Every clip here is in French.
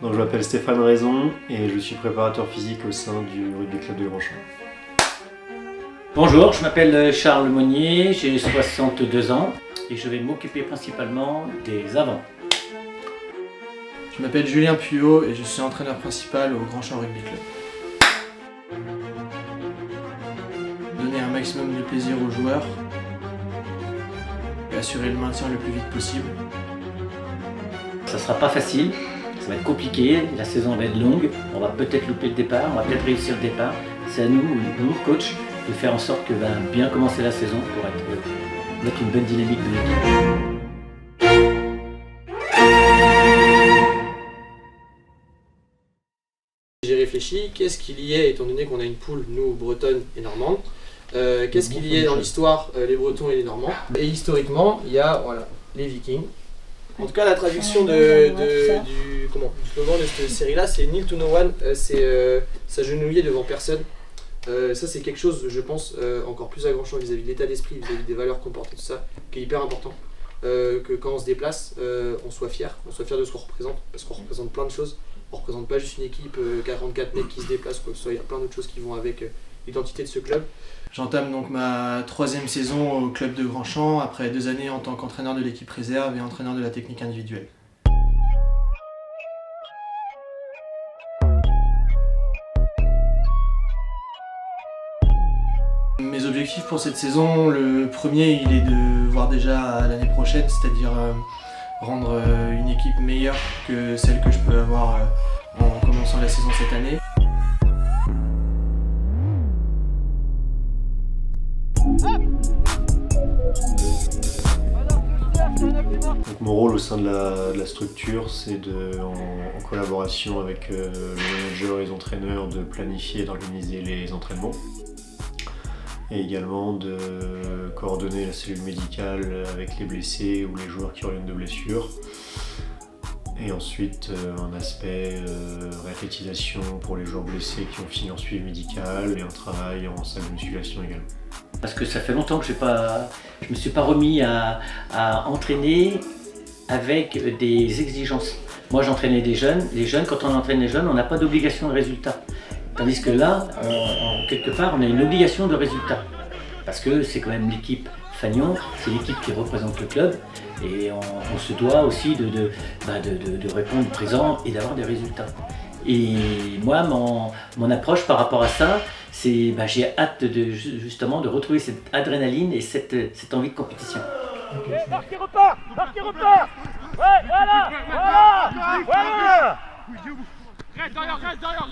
Donc, je m'appelle Stéphane Raison et je suis préparateur physique au sein du rugby club de Grandchamp. Bonjour, je m'appelle Charles Monnier, j'ai 62 ans et je vais m'occuper principalement des avants. Je m'appelle Julien Puyot et je suis entraîneur principal au Grandchamp Rugby Club. Donner un maximum de plaisir aux joueurs et assurer le maintien le plus vite possible. Ça sera pas facile, ça va être compliqué, la saison va être longue, on va peut-être louper le départ, on va peut-être réussir le départ. C'est à nous, coach, de faire en sorte que bien commencer la saison pour mettre une bonne dynamique de l'équipe. J'ai réfléchi, qu'est-ce qu'il y ait, étant donné qu'on a une poule, nous, bretonne et normande, qu'est-ce qu'il y ait dans l'histoire, les Bretons et les Normands. Et historiquement, il y a les Vikings. En tout cas, la traduction du slogan de cette série-là, c'est Kneel to no one, c'est s'agenouiller devant personne. Ça, c'est quelque chose, je pense, encore plus à Grandchamp vis-à-vis de l'état d'esprit, vis-à-vis des valeurs qu'on porte et tout ça, qui est hyper important. Que quand on se déplace, on soit fier de ce qu'on représente, parce qu'on représente plein de choses. On ne représente pas juste une équipe 44 mecs qui se déplace, quoi que ce soit. Il y a plein d'autres choses qui vont avec l'identité de ce club. J'entame donc ma 3e saison au club de Grandchamp, après 2 années en tant qu'entraîneur de l'équipe réserve et entraîneur de la technique individuelle. Mes objectifs pour cette saison, le premier, il est de voir déjà l'année prochaine, c'est-à-dire rendre une équipe meilleure que celle que je peux avoir en commençant la saison cette année. Donc, mon rôle au sein de la structure, c'est en collaboration avec le manager et les entraîneurs, de planifier et d'organiser les entraînements. Et également de coordonner la cellule médicale avec les blessés ou les joueurs qui reviennent de blessures. Et ensuite un aspect réathlétisation pour les joueurs blessés qui ont fini en suivi médical et un travail en salle de musculation également. Parce que ça fait longtemps que je me suis pas remis à entraîner avec des exigences. Moi j'entraînais des jeunes, les jeunes, quand on entraîne les jeunes, on n'a pas d'obligation de résultat. Tandis que là, quelque part, on a une obligation de résultat. Parce que c'est quand même l'équipe Fagnon, c'est l'équipe qui représente le club. Et on se doit aussi de répondre présent et d'avoir des résultats. Et moi, mon approche par rapport à ça, c'est j'ai hâte justement de retrouver cette adrénaline et cette envie de compétition. Marquez repart. Ouais, voilà. Reste derrière.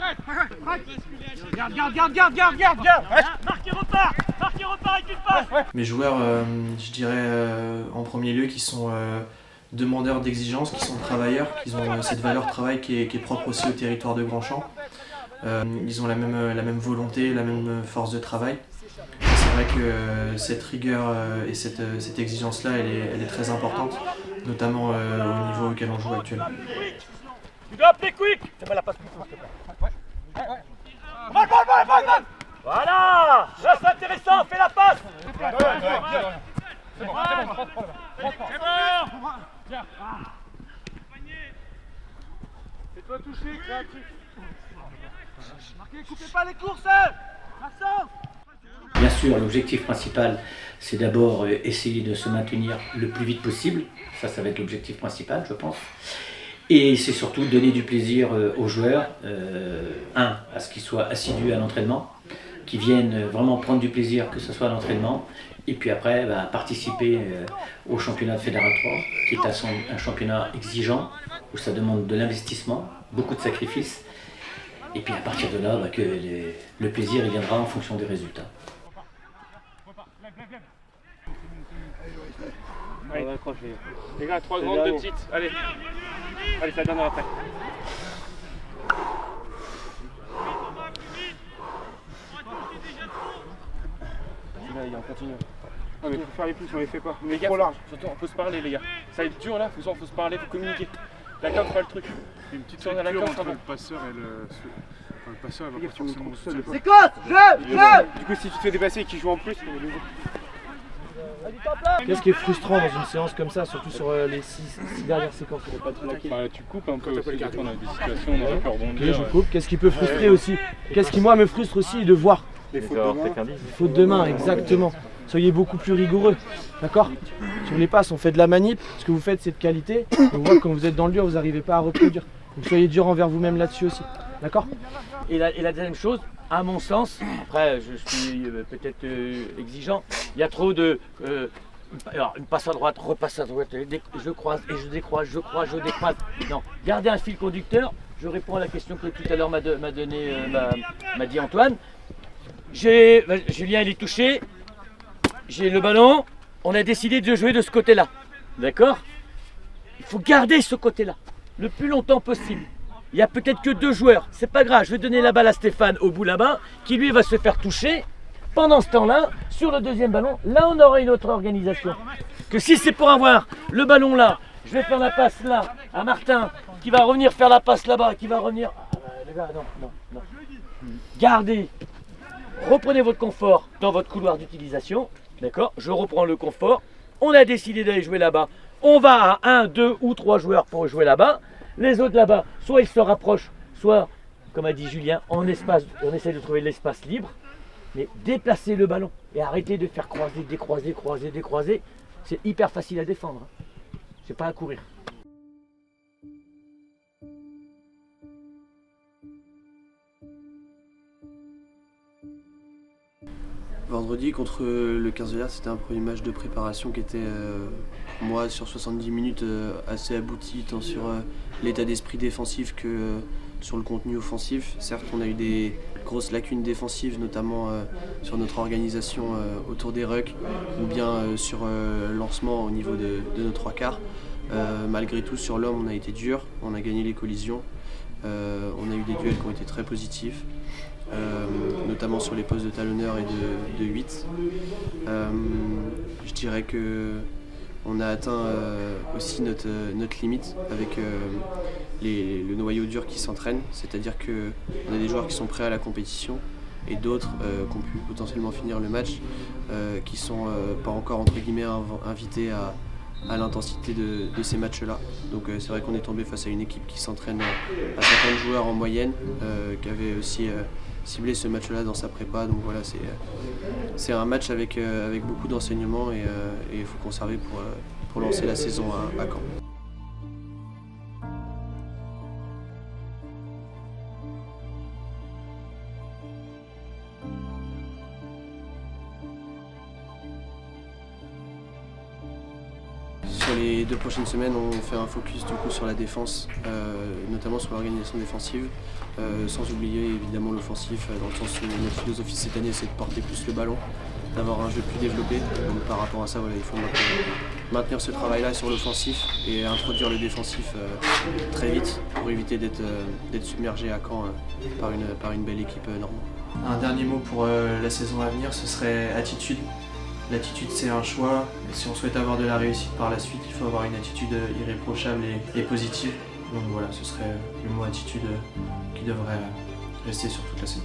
Garde. Marquez repart avec une passe. Mes joueurs, je dirais en premier lieu, qui sont demandeurs d'exigence, qui sont travailleurs, qui ont cette valeur travail qui est propre aussi au territoire de Grandchamp. Ils ont la même volonté, la même force de travail. C'est vrai que cette rigueur et cette exigence-là, elle est très importante, notamment au niveau auquel on joue actuellement. Tu dois appeler quick. Fais-moi la passe plus courte, s'il te plaît. Balle. Voilà. Là, c'est intéressant. Fais la passe. C'est bon. Viens. Fais-toi toucher, créatif. Marquez, coupez pas les courses. Vincent. Bien sûr, l'objectif principal, c'est d'abord essayer de se maintenir le plus vite possible. Ça va être l'objectif principal, je pense. Et c'est surtout donner du plaisir aux joueurs, à ce qu'ils soient assidus à l'entraînement, qu'ils viennent vraiment prendre du plaisir, que ce soit à l'entraînement, et puis après participer au championnat de Fédéral 3, qui est un championnat exigeant, où ça demande de l'investissement, beaucoup de sacrifices, et puis à partir de là, que le plaisir il viendra en fonction des résultats. Allez, les gars, 3 secondes, 2 petites, allez, ça donne après. Là, on continue. Ah mais faut faire les plus, on les fait pas. Mais les gars, trop large. Surtout, faut se parler les gars. Ça va être dur là, faut se parler, faut communiquer. La cam fera le truc. Une petite tourne à la cam, entre le passeur et le passeur, elle va pas forcément... C'est quoi? Je. Du coup, si tu te fais dépasser et qu'il joue en plus, Qu'est-ce qui est frustrant dans une séance comme ça, surtout sur les 6 dernières séquences? Bah, tu coupes un peu aussi, des fois on a des situations, on aurait pu rebondir. Ok, je coupe. Qu'est-ce qui peut frustrer aussi? Qu'est-ce qui, moi, me frustre aussi de voir Les faute de main, exactement. Soyez beaucoup plus rigoureux, d'accord? Sur les passes, on fait de la manip, ce que vous faites c'est de qualité. On voit que quand vous êtes dans le dur, vous n'arrivez pas à reproduire. Donc soyez dur envers vous-même là-dessus aussi, d'accord? Et la deuxième chose, à mon sens, après je suis peut-être exigeant, il y a trop de... alors, une passe à droite, repasse à droite, je croise et je décroise, je croise, je décroise. Non, gardez un fil conducteur. Je réponds à la question que tout à l'heure m'a dit Antoine. Julien il est touché, j'ai le ballon, on a décidé de jouer de ce côté-là. D'accord? Il faut garder ce côté-là le plus longtemps possible. Il n'y a peut-être que 2 joueurs, c'est pas grave, je vais donner la balle à Stéphane au bout là-bas, qui lui va se faire toucher. Pendant ce temps-là, sur le deuxième ballon, là on aura une autre organisation. Que si c'est pour avoir le ballon là, je vais faire la passe là à Martin, qui va revenir faire la passe là-bas, qui va revenir... les gars, non. Gardez, reprenez votre confort dans votre couloir d'utilisation. D'accord? Je reprends le confort. On a décidé d'aller jouer là-bas. On va à 1, 2 ou 3 joueurs pour jouer là-bas. Les autres là-bas, soit ils se rapprochent, soit, comme a dit Julien, on essaie de trouver l'espace libre. Mais déplacez le ballon et arrêtez de faire croiser, décroiser, croiser, décroiser. C'est hyper facile à défendre. C'est pas à courir. Vendredi contre le 15 de l'Air, c'était un premier match de préparation qui était, pour moi, sur 70 minutes, assez abouti, tant sur l'état d'esprit défensif que sur le contenu offensif. Certes, on a eu des grosses lacunes défensives, notamment sur notre organisation autour des rucks ou bien sur le lancement au niveau de nos 3 quarts. Malgré tout, sur l'homme, on a été dur, on a gagné les collisions, on a eu des duels qui ont été très positifs. Notamment sur les postes de talonneur et de 8. Je dirais que on a atteint aussi notre limite avec le noyau dur qui s'entraîne, c'est-à-dire qu'on a des joueurs qui sont prêts à la compétition et d'autres qui ont pu potentiellement finir le match, qui sont pas encore entre guillemets invités à l'intensité de ces matchs-là. Donc c'est vrai qu'on est tombé face à une équipe qui s'entraîne à 50 joueurs en moyenne, qui avait aussi ciblé ce match-là dans sa prépa. Donc voilà, c'est un match avec beaucoup d'enseignements et il faut conserver pour lancer la saison à Caen. Sur les 2 prochaines semaines, on fait un focus du coup sur la défense, notamment sur l'organisation défensive, sans oublier évidemment l'offensif, dans le sens où notre philosophie cette année c'est de porter plus le ballon, d'avoir un jeu plus développé. Donc par rapport à ça, voilà, il faut maintenir ce travail-là sur l'offensif et introduire le défensif très vite pour éviter d'être submergé à Caen par une belle équipe normande. Un dernier mot pour la saison à venir, ce serait attitude. L'attitude c'est un choix, et si on souhaite avoir de la réussite par la suite, il faut avoir une attitude irréprochable et positive. Donc voilà, ce serait le mot attitude qui devrait rester sur toute la saison.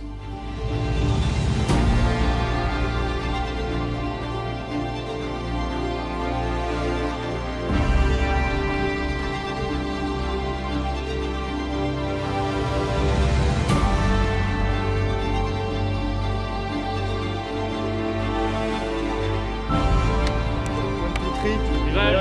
Il va